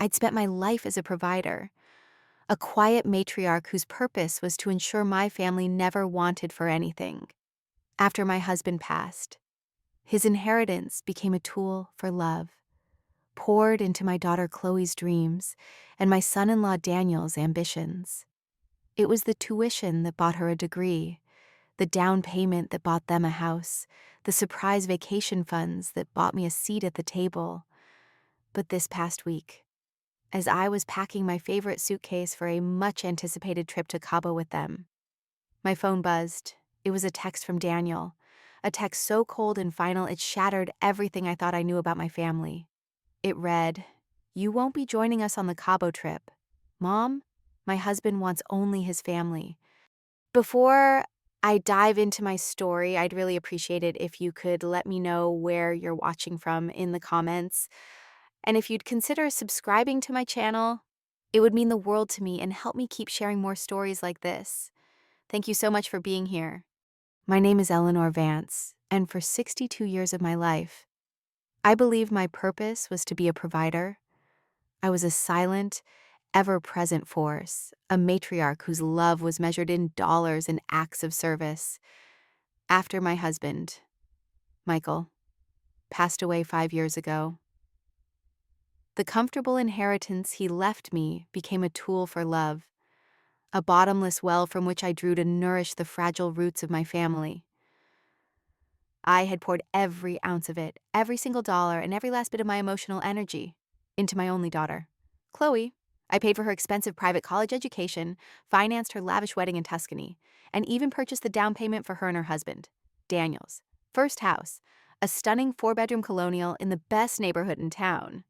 I'd spent my life as a provider, a quiet matriarch whose purpose was to ensure my family never wanted for anything. After my husband passed, his inheritance became a tool for love, poured into my daughter Chloe's dreams and my son-in-law Daniel's ambitions. It was the tuition that bought her a degree, the down payment that bought them a house, the surprise vacation funds that bought me a seat at the table. But this past week, as I was packing my favorite suitcase for a much-anticipated trip to Cabo with them, my phone buzzed. It was a text from Daniel, a text so cold and final it shattered everything I thought I knew about my family. It read, "You won't be joining us on the Cabo trip. Mom, my husband wants only his family." Before I dive into my story, I'd really appreciate it if you could let me know where you're watching from in the comments. And if you'd consider subscribing to my channel, it would mean the world to me and help me keep sharing more stories like this. Thank you so much for being here. My name is Eleanor Vance, and for 62 years of my life, I believe my purpose was to be a provider. I was a silent, ever-present force, a matriarch whose love was measured in dollars and acts of service. After my husband, Michael, passed away 5 years ago, the comfortable inheritance he left me became a tool for love, a bottomless well from which I drew to nourish the fragile roots of my family. I had poured every ounce of it, every single dollar, and every last bit of my emotional energy into my only daughter, Chloe. I paid for her expensive private college education, financed her lavish wedding in Tuscany, and even purchased the down payment for her and her husband, Daniel's first house, a stunning 4-bedroom colonial in the best neighborhood in town.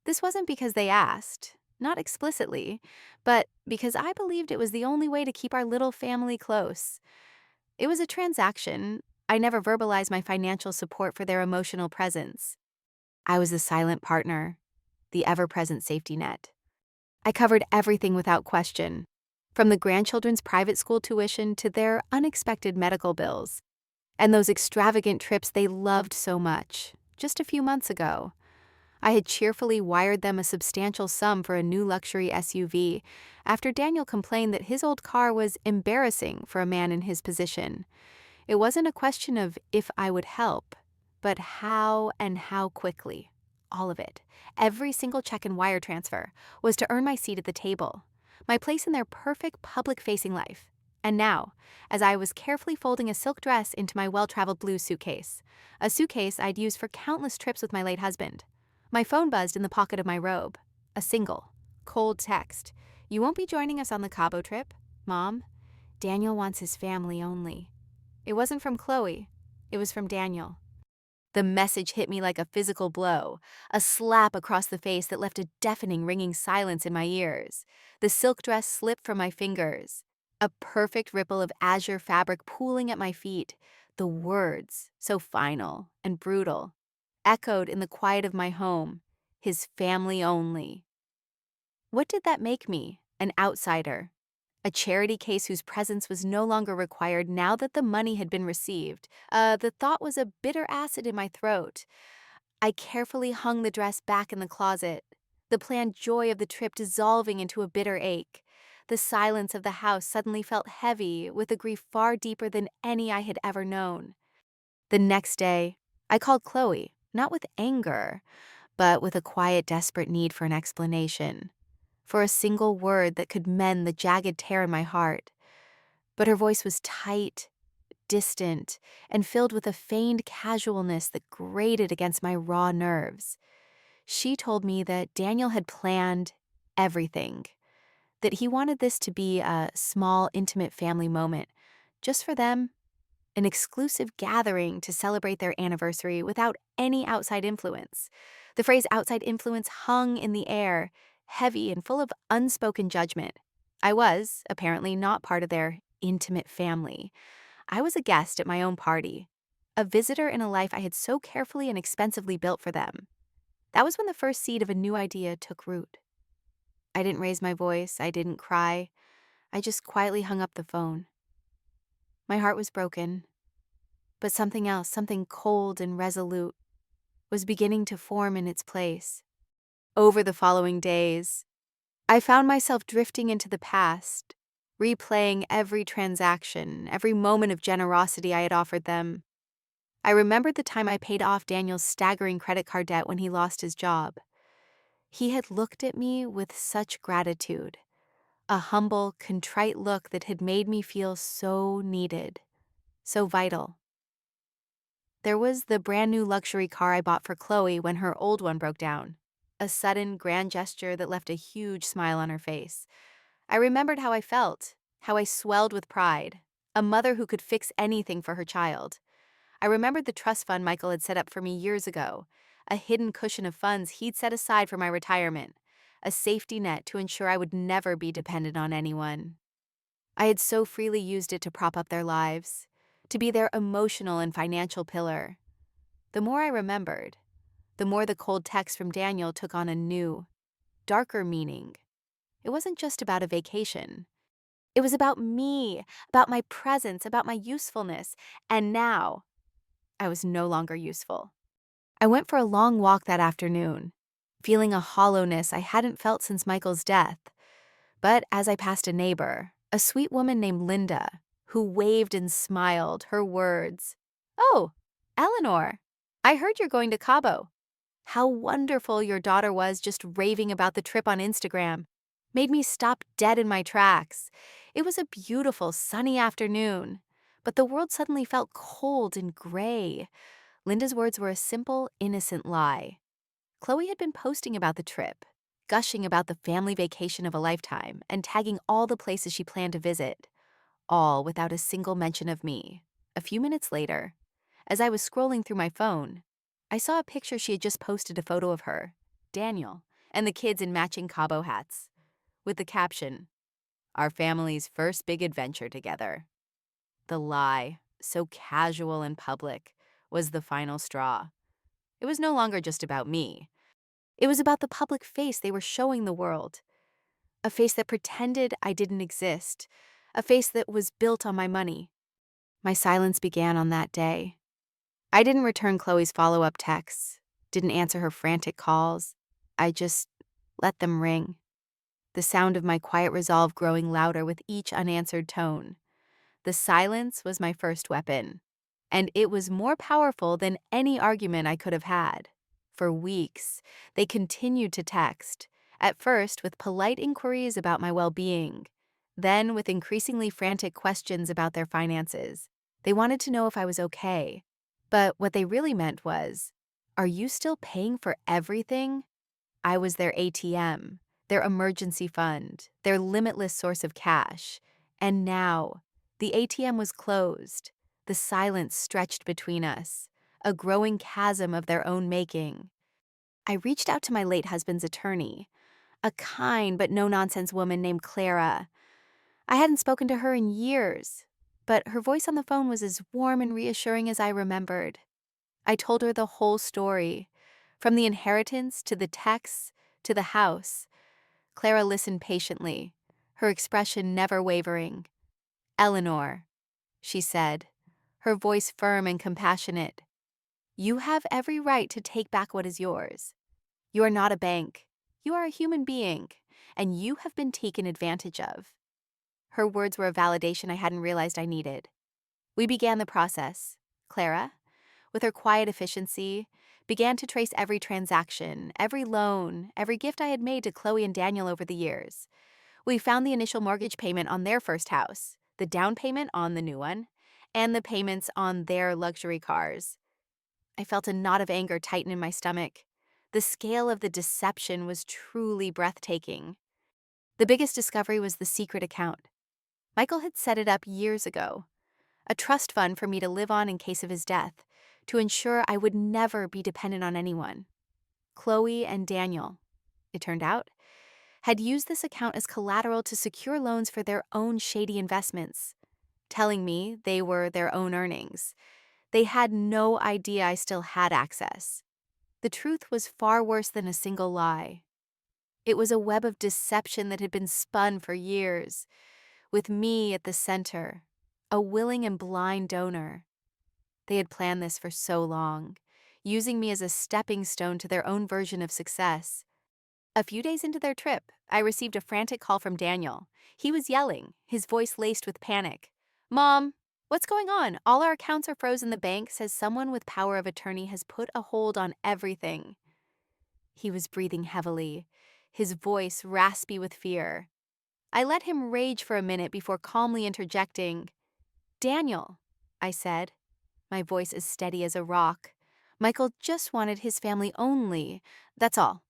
This wasn't because they asked, not explicitly, but because I believed it was the only way to keep our little family close. It was a transaction. I never verbalized my financial support for their emotional presence. I was the silent partner, the ever-present safety net. I covered everything without question, from the grandchildren's private school tuition to their unexpected medical bills, and those extravagant trips they loved so much. Just a few months ago, I had cheerfully wired them a substantial sum for a new luxury SUV after Daniel complained that his old car was embarrassing for a man in his position. It wasn't a question of if I would help, but how and how quickly. All of it, every single check and wire transfer, was to earn my seat at the table, my place in their perfect public-facing life. And now, as I was carefully folding a silk dress into my well-traveled blue suitcase, a suitcase I'd used for countless trips with my late husband, my phone buzzed in the pocket of my robe. A single, cold text. "You won't be joining us on the Cabo trip, Mom. Daniel wants his family only." It wasn't from Chloe. It was from Daniel. The message hit me like a physical blow, a slap across the face that left a deafening ringing silence in my ears. The silk dress slipped from my fingers, a perfect ripple of azure fabric pooling at my feet. The words, so final and brutal, echoed in the quiet of my home, his family only. What did that make me? An outsider. A charity case whose presence was no longer required now that the money had been received. The thought was a bitter acid in my throat. I carefully hung the dress back in the closet, the planned joy of the trip dissolving into a bitter ache. The silence of the house suddenly felt heavy, with a grief far deeper than any I had ever known. The next day, I called Chloe, not with anger, but with a quiet, desperate need for an explanation, for a single word that could mend the jagged tear in my heart. But her voice was tight, distant, and filled with a feigned casualness that grated against my raw nerves. She told me that Daniel had planned everything, that he wanted this to be a small, intimate family moment, just for them, an exclusive gathering to celebrate their anniversary without any outside influence. The phrase outside influence hung in the air, heavy and full of unspoken judgment. I was, apparently, not part of their intimate family. I was a guest at my own party, a visitor in a life I had so carefully and expensively built for them. That was when the first seed of a new idea took root. I didn't raise my voice, I didn't cry. I just quietly hung up the phone. My heart was broken, but something else, something cold and resolute, was beginning to form in its place. Over the following days, I found myself drifting into the past, replaying every transaction, every moment of generosity I had offered them. I remembered the time I paid off Daniel's staggering credit card debt when he lost his job. He had looked at me with such gratitude, a humble, contrite look that had made me feel so needed, so vital. There was the brand new luxury car I bought for Chloe when her old one broke down, a sudden grand gesture that left a huge smile on her face. I remembered how I felt, how I swelled with pride, a mother who could fix anything for her child. I remembered the trust fund Michael had set up for me years ago, a hidden cushion of funds he'd set aside for my retirement, a safety net to ensure I would never be dependent on anyone. I had so freely used it to prop up their lives, to be their emotional and financial pillar. The more I remembered, the more the cold text from Daniel took on a new, darker meaning. It wasn't just about a vacation. It was about me, about my presence, about my usefulness, and now I was no longer useful. I went for a long walk that afternoon, feeling a hollowness I hadn't felt since Michael's death. But as I passed a neighbor, a sweet woman named Linda, who waved and smiled, her words, "Oh, Eleanor, I heard you're going to Cabo. How wonderful your daughter was just raving about the trip on Instagram," made me stop dead in my tracks. It was a beautiful, sunny afternoon, but the world suddenly felt cold and gray. Linda's words were a simple, innocent lie. Chloe had been posting about the trip, gushing about the family vacation of a lifetime, and tagging all the places she planned to visit, all without a single mention of me. A few minutes later, as I was scrolling through my phone, I saw a picture she had just posted, a photo of her, Daniel, and the kids in matching Cabo hats, with the caption, "Our family's first big adventure together." The lie, so casual and public, was the final straw. It was no longer just about me. It was about the public face they were showing the world. A face that pretended I didn't exist. A face that was built on my money. My silence began on that day. I didn't return Chloe's follow-up texts, didn't answer her frantic calls. I just let them ring, the sound of my quiet resolve growing louder with each unanswered tone. The silence was my first weapon, and it was more powerful than any argument I could have had. For weeks, they continued to text, at first with polite inquiries about my well-being, then with increasingly frantic questions about their finances. They wanted to know if I was okay, but what they really meant was, "Are you still paying for everything?" I was their ATM, their emergency fund, their limitless source of cash. And now, the ATM was closed. The silence stretched between us, a growing chasm of their own making. I reached out to my late husband's attorney, a kind but no-nonsense woman named Clara. I hadn't spoken to her in years, but her voice on the phone was as warm and reassuring as I remembered. I told her the whole story, from the inheritance to the texts to the house. Clara listened patiently, her expression never wavering. "Eleanor," she said, her voice firm and compassionate, "you have every right to take back what is yours. You are not a bank. You are a human being, and you have been taken advantage of." Her words were a validation I hadn't realized I needed. We began the process. Clara, with her quiet efficiency, began to trace every transaction, every loan, every gift I had made to Chloe and Daniel over the years. We found the initial mortgage payment on their first house, the down payment on the new one, and the payments on their luxury cars. I felt a knot of anger tighten in my stomach. The scale of the deception was truly breathtaking. The biggest discovery was the secret account. Michael had set it up years ago, a trust fund for me to live on in case of his death, to ensure I would never be dependent on anyone. Chloe and Daniel, it turned out, had used this account as collateral to secure loans for their own shady investments, telling me they were their own earnings. They had no idea I still had access. The truth was far worse than a single lie. It was a web of deception that had been spun for years, with me at the center, a willing and blind donor. They had planned this for so long, using me as a stepping stone to their own version of success. A few days into their trip, I received a frantic call from Daniel. He was yelling, his voice laced with panic. Mom, what's going on? All our accounts are frozen. The bank says someone with power of attorney has put a hold on everything. He was breathing heavily, his voice raspy with fear. I let him rage for a minute before calmly interjecting. Daniel, I said, my voice as steady as a rock. Michael just wanted his family only. That's all.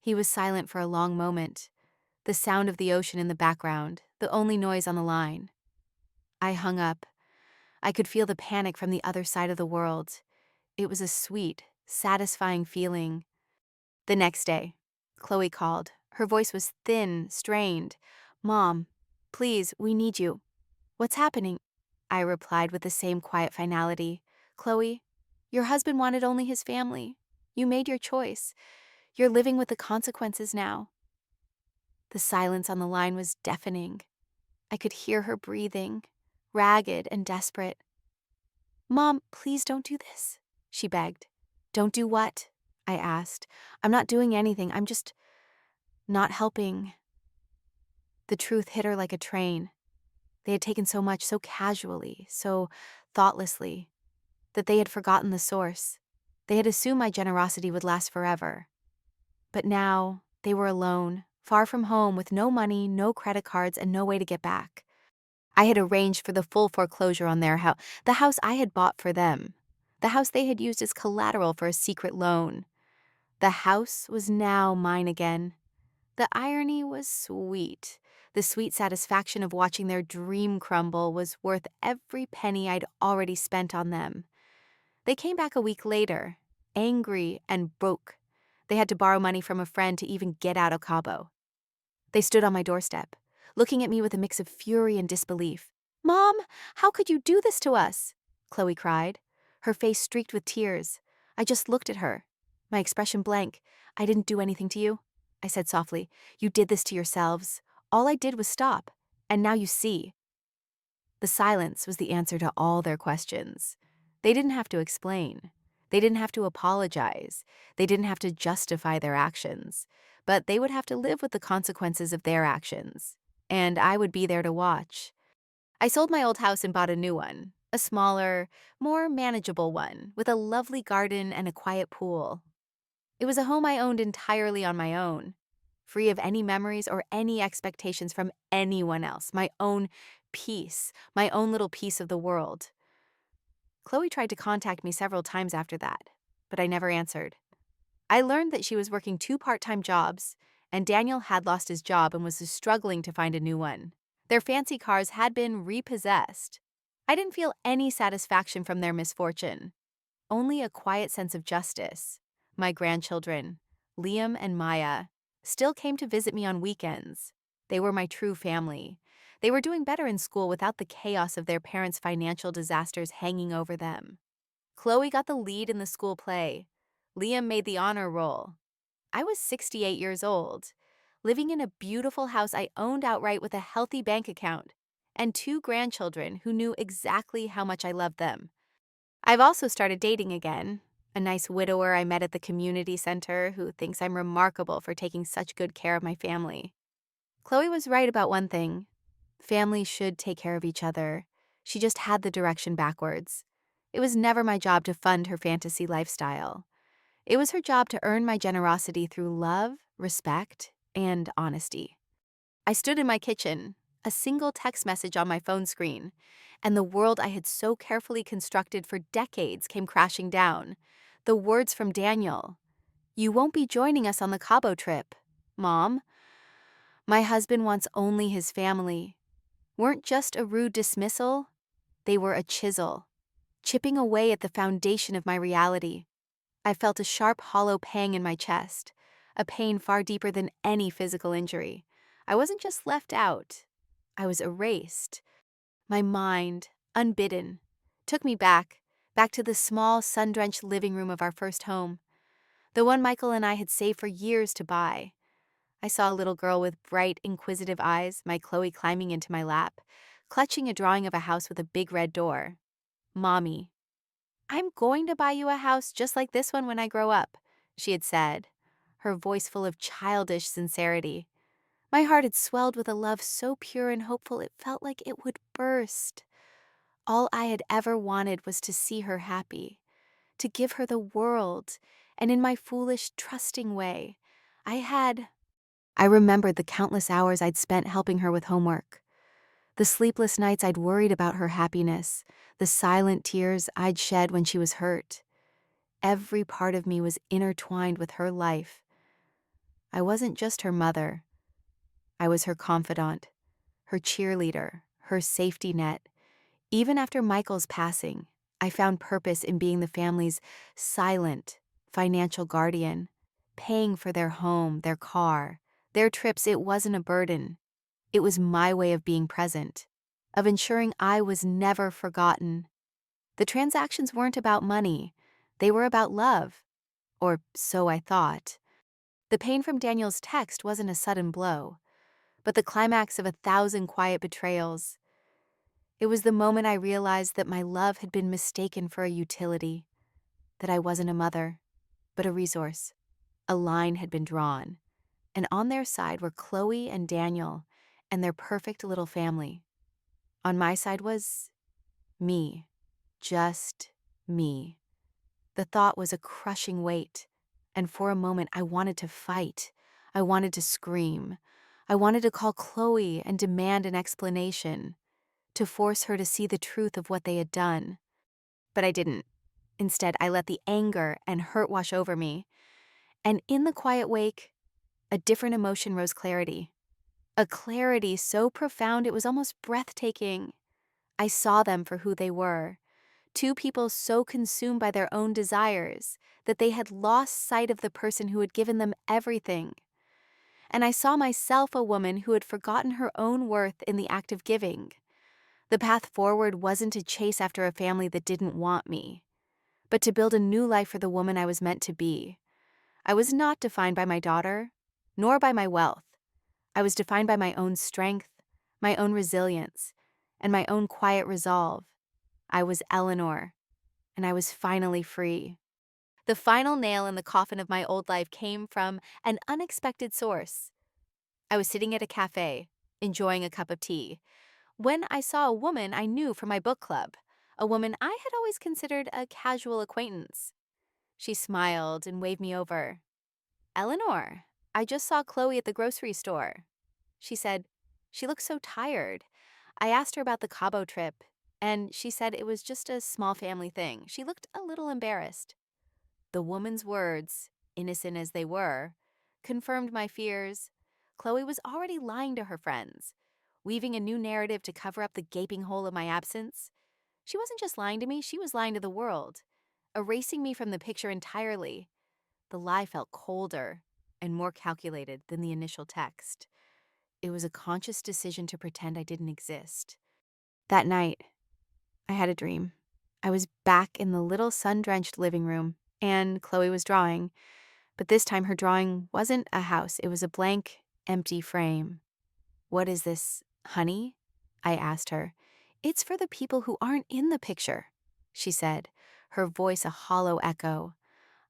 He was silent for a long moment, the sound of the ocean in the background, the only noise on the line. I hung up. I could feel the panic from the other side of the world. It was a sweet, satisfying feeling. The next day, Chloe called. Her voice was thin, strained. Mom, please, we need you. What's happening? I replied with the same quiet finality. Chloe, your husband wanted only his family. You made your choice. You're living with the consequences now. The silence on the line was deafening. I could hear her breathing, ragged and desperate. Mom, please don't do this, she begged. Don't do what? I asked. I'm not doing anything. I'm just not helping. The truth hit her like a train. They had taken so much so casually, so thoughtlessly, that they had forgotten the source. They had assumed my generosity would last forever. But now they were alone, far from home, with no money, no credit cards, and no way to get back. I had arranged for the full foreclosure on their house, the house I had bought for them, the house they had used as collateral for a secret loan. The house was now mine again. The irony was sweet. The sweet satisfaction of watching their dream crumble was worth every penny I'd already spent on them. They came back a week later, angry and broke. They had to borrow money from a friend to even get out of Cabo. They stood on my doorstep, looking at me with a mix of fury and disbelief. Mom, how could you do this to us? Chloe cried, her face streaked with tears. I just looked at her, my expression blank. I didn't do anything to you, I said softly. You did this to yourselves. All I did was stop, and now you see. The silence was the answer to all their questions. They didn't have to explain. They didn't have to apologize. They didn't have to justify their actions. But they would have to live with the consequences of their actions. And I would be there to watch. I sold my old house and bought a new one, a smaller, more manageable one, with a lovely garden and a quiet pool. It was a home I owned entirely on my own, free of any memories or any expectations from anyone else, my own peace, my own little piece of the world. Chloe tried to contact me several times after that, but I never answered. I learned that she was working 2 part-time jobs, and Daniel had lost his job and was struggling to find a new one. Their fancy cars had been repossessed. I didn't feel any satisfaction from their misfortune, only a quiet sense of justice. My grandchildren, Liam and Maya, still came to visit me on weekends. They were my true family. They were doing better in school without the chaos of their parents' financial disasters hanging over them. Chloe got the lead in the school play. Liam made the honor roll. I was 68 years old, living in a beautiful house I owned outright with a healthy bank account, and 2 grandchildren who knew exactly how much I loved them. I've also started dating again, a nice widower I met at the community center who thinks I'm remarkable for taking such good care of my family. Chloe was right about one thing. Families should take care of each other. She just had the direction backwards. It was never my job to fund her fantasy lifestyle. It was her job to earn my generosity through love, respect, and honesty. I stood in my kitchen, a single text message on my phone screen, and the world I had so carefully constructed for decades came crashing down. The words from Daniel. You won't be joining us on the Cabo trip, Mom. My husband wants only his family. Weren't just a rude dismissal, they were a chisel, chipping away at the foundation of my reality. I felt a sharp, hollow pang in my chest, a pain far deeper than any physical injury. I wasn't just left out, I was erased. My mind, unbidden, took me back to the small, sun-drenched living room of our first home, the one Michael and I had saved for years to buy. I saw a little girl with bright, inquisitive eyes, my Chloe climbing into my lap, clutching a drawing of a house with a big red door. Mommy, I'm going to buy you a house just like this one when I grow up, she had said. her voice full of childish sincerity. My heart had swelled with a love so pure and hopeful it felt like it would burst. All I had ever wanted was to see her happy, to give her the world, and in my foolish, trusting way, I remembered the countless hours I'd spent helping her with homework, the sleepless nights I'd worried about her happiness, the silent tears I'd shed when she was hurt. Every part of me was intertwined with her life. I wasn't just her mother. I was her confidant, her cheerleader, her safety net. Even after Michael's passing, I found purpose in being the family's silent, financial guardian, paying for their home, their car, their trips. It wasn't a burden. It was my way of being present, of ensuring I was never forgotten. The transactions weren't about money. They were about love. Or so I thought. The pain from Daniel's text wasn't a sudden blow, but the climax of 1,000 quiet betrayals. It was the moment I realized that my love had been mistaken for a utility, that I wasn't a mother, but a resource. A line had been drawn, and on their side were Chloe and Daniel and their perfect little family. On my side was me, just me. The thought was a crushing weight, and for a moment I wanted to fight. I wanted to scream. I wanted to call Chloe and demand an explanation, to force her to see the truth of what they had done. But I didn't. Instead, I let the anger and hurt wash over me. And in the quiet wake, a different emotion rose: clarity. A clarity so profound it was almost breathtaking. I saw them for who they were. Two people so consumed by their own desires that they had lost sight of the person who had given them everything. And I saw myself a woman who had forgotten her own worth in the act of giving. The path forward wasn't to chase after a family that didn't want me, but to build a new life for the woman I was meant to be. I was not defined by my daughter, nor by my wealth. I was defined by my own strength, my own resilience, and my own quiet resolve. I was Eleanor, and I was finally free. The final nail in the coffin of my old life came from an unexpected source. I was sitting at a cafe, enjoying a cup of tea, when I saw a woman I knew from my book club, a woman I had always considered a casual acquaintance. She smiled and waved me over. "Eleanor, I just saw Chloe at the grocery store," she said. She looked so tired. I asked her about the Cabo trip, and she said it was just a small family thing. She looked a little embarrassed. The woman's words, innocent as they were, confirmed my fears. Chloe was already lying to her friends, weaving a new narrative to cover up the gaping hole of my absence. She wasn't just lying to me, she was lying to the world, erasing me from the picture entirely. The lie felt colder and more calculated than the initial text. It was a conscious decision to pretend I didn't exist. That night, I had a dream. I was back in the little sun-drenched living room, and Chloe was drawing. But this time her drawing wasn't a house. It was a blank, empty frame. "What is this, honey?" I asked her. "It's for the people who aren't in the picture," she said, her voice a hollow echo.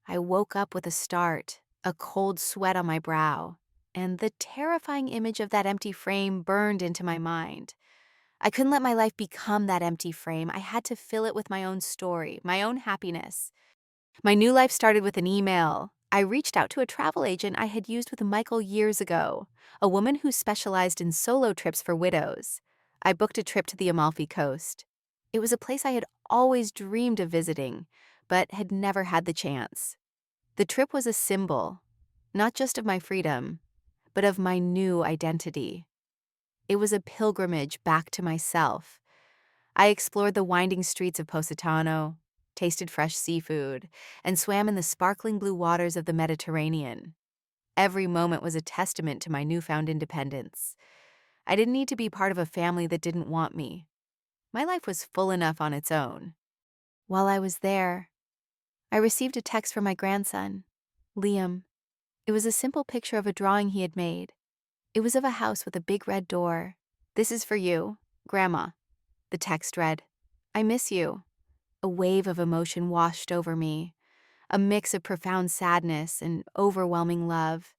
I woke up with a start, a cold sweat on my brow, and the terrifying image of that empty frame burned into my mind. I couldn't let my life become that empty frame. I had to fill it with my own story, my own happiness. My new life started with an email. I reached out to a travel agent I had used with Michael years ago, a woman who specialized in solo trips for widows. I booked a trip to the Amalfi Coast. It was a place I had always dreamed of visiting, but had never had the chance. The trip was a symbol, not just of my freedom, but of my new identity. It was a pilgrimage back to myself. I explored the winding streets of Positano, tasted fresh seafood, and swam in the sparkling blue waters of the Mediterranean. Every moment was a testament to my newfound independence. I didn't need to be part of a family that didn't want me. My life was full enough on its own. While I was there, I received a text from my grandson, Liam. It was a simple picture of a drawing he had made. It was of a house with a big red door. "This is for you, Grandma." The text read, "I miss you." A wave of emotion washed over me. a mix of profound sadness and overwhelming love.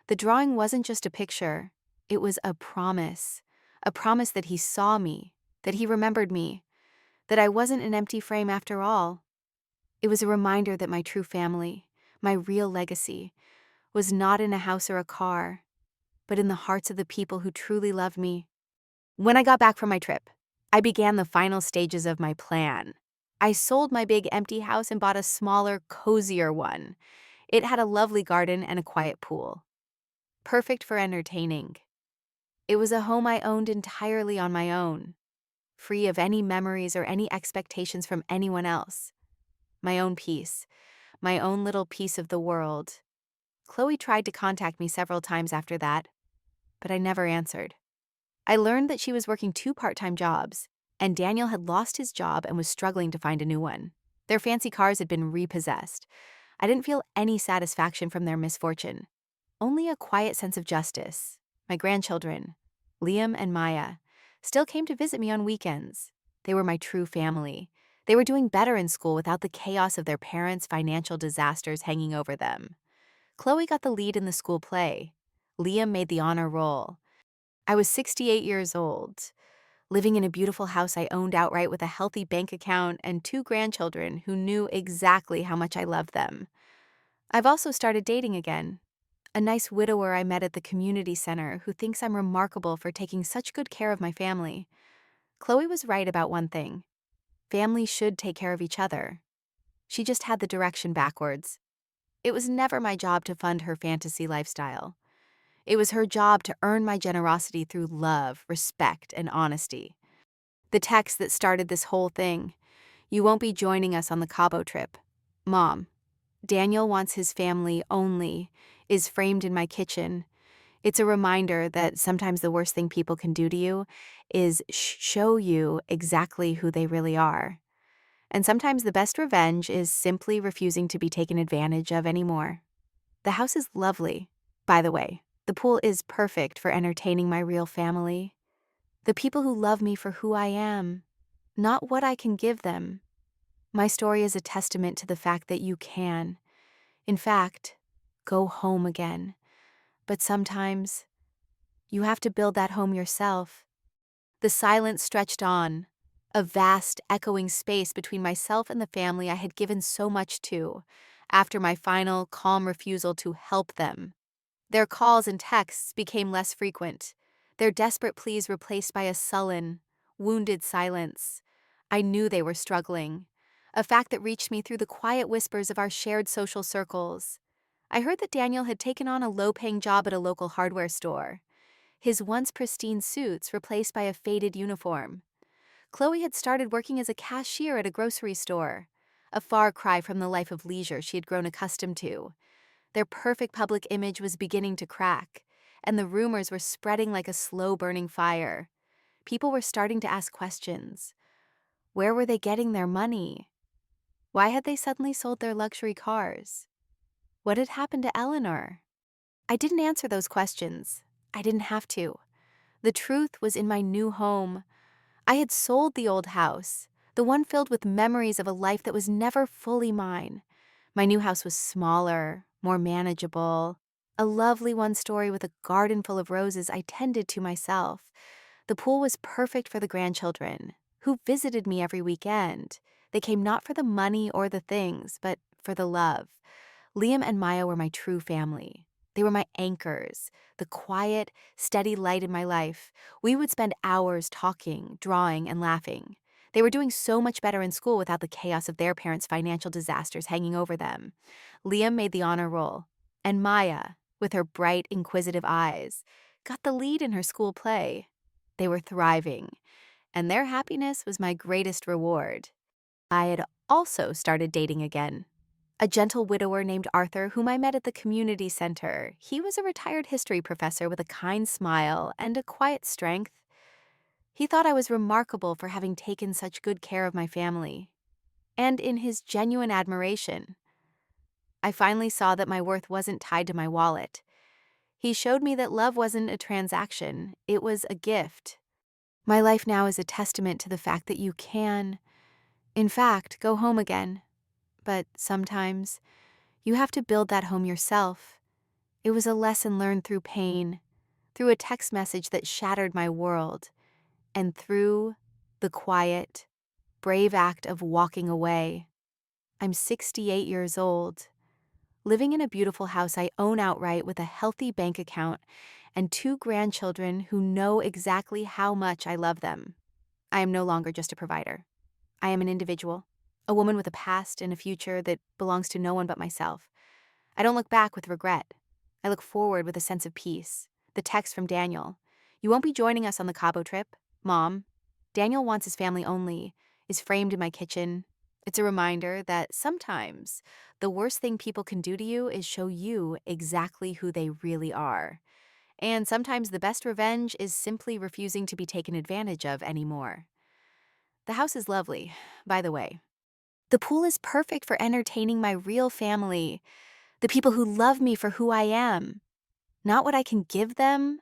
The drawing wasn't just a picture, it was a promise that he saw me, that he remembered me, that I wasn't an empty frame after all. It was a reminder that my true family, my real legacy, was not in a house or a car, but in the hearts of the people who truly loved me. When I got back from my trip, I began the final stages of my plan. I sold my big empty house and bought a smaller, cozier one. It had a lovely garden and a quiet pool, perfect for entertaining. It was a home I owned entirely on my own, free of any memories or any expectations from anyone else. My own peace, my own little piece of the world. Chloe tried to contact me several times after that, but I never answered. I learned that she was working 2 part-time jobs, and Daniel had lost his job and was struggling to find a new one. Their fancy cars had been repossessed. I didn't feel any satisfaction from their misfortune, only a quiet sense of justice. My grandchildren, Liam and Maya, still came to visit me on weekends. They were my true family. They were doing better in school without the chaos of their parents' financial disasters hanging over them. Chloe got the lead in the school play. Liam made the honor roll. I was 68 years old, living in a beautiful house I owned outright with a healthy bank account and 2 grandchildren who knew exactly how much I loved them. I've also started dating again. A nice widower I met at the community center who thinks I'm remarkable for taking such good care of my family. Chloe was right about one thing. Families should take care of each other. She just had the direction backwards. It was never my job to fund her fantasy lifestyle. It was her job to earn my generosity through love, respect, and honesty. The text that started this whole thing: "You won't be joining us on the Cabo trip. Mom, Daniel wants his family only," is framed in my kitchen. It's a reminder that sometimes the worst thing people can do to you is show you exactly who they really are. And sometimes the best revenge is simply refusing to be taken advantage of anymore. The house is lovely, by the way. The pool is perfect for entertaining my real family. The people who love me for who I am, not what I can give them. My story is a testament to the fact that you can, in fact, go home again. But sometimes you have to build that home yourself. The silence stretched on, a vast, echoing space between myself and the family I had given so much to, after my final, calm refusal to help them. Their calls and texts became less frequent, their desperate pleas replaced by a sullen, wounded silence. I knew they were struggling, a fact that reached me through the quiet whispers of our shared social circles. I heard that Daniel had taken on a low-paying job at a local hardware store, his once pristine suits replaced by a faded uniform. Chloe had started working as a cashier at a grocery store, a far cry from the life of leisure she had grown accustomed to. Their perfect public image was beginning to crack, and the rumors were spreading like a slow-burning fire. People were starting to ask questions. Where were they getting their money? Why had they suddenly sold their luxury cars? What had happened to Eleanor? I didn't answer those questions. I didn't have to. The truth was in my new home. I had sold the old house, the one filled with memories of a life that was never fully mine. My new house was smaller, more manageable, a lovely one-story with a garden full of roses I tended to myself. The pool was perfect for the grandchildren, who visited me every weekend. They came not for the money or the things, but for the love. Liam and Maya were my true family. They were my anchors, the quiet, steady light in my life. We would spend hours talking, drawing, and laughing. They were doing so much better in school without the chaos of their parents' financial disasters hanging over them. Liam made the honor roll, and Maya, with her bright, inquisitive eyes, got the lead in her school play. They were thriving, and their happiness was my greatest reward. I had also started dating again. A gentle widower named Arthur, whom I met at the community center. He was a retired history professor with a kind smile and a quiet strength. He thought I was remarkable for having taken such good care of my family. And in his genuine admiration, I finally saw that my worth wasn't tied to my wallet. He showed me that love wasn't a transaction, it was a gift. My life now is a testament to the fact that you can, in fact, go home again. but sometimes you have to build that home yourself. It was a lesson learned through pain, through a text message that shattered my world, and through the quiet, brave act of walking away. I'm 68 years old, living in a beautiful house I own outright with a healthy bank account and two grandchildren who know exactly how much I love them. I am no longer just a provider. I am an individual, a woman with a past and a future that belongs to no one but myself. I don't look back with regret. I look forward with a sense of peace. The text from Daniel: "You won't be joining us on the Cabo trip, Mom. Daniel wants his family only," is framed in my kitchen. It's a reminder that sometimes the worst thing people can do to you is show you exactly who they really are. And sometimes the best revenge is simply refusing to be taken advantage of anymore. The house is lovely, by the way. The pool is perfect for entertaining my real family, the people who love me for who I am, not what I can give them,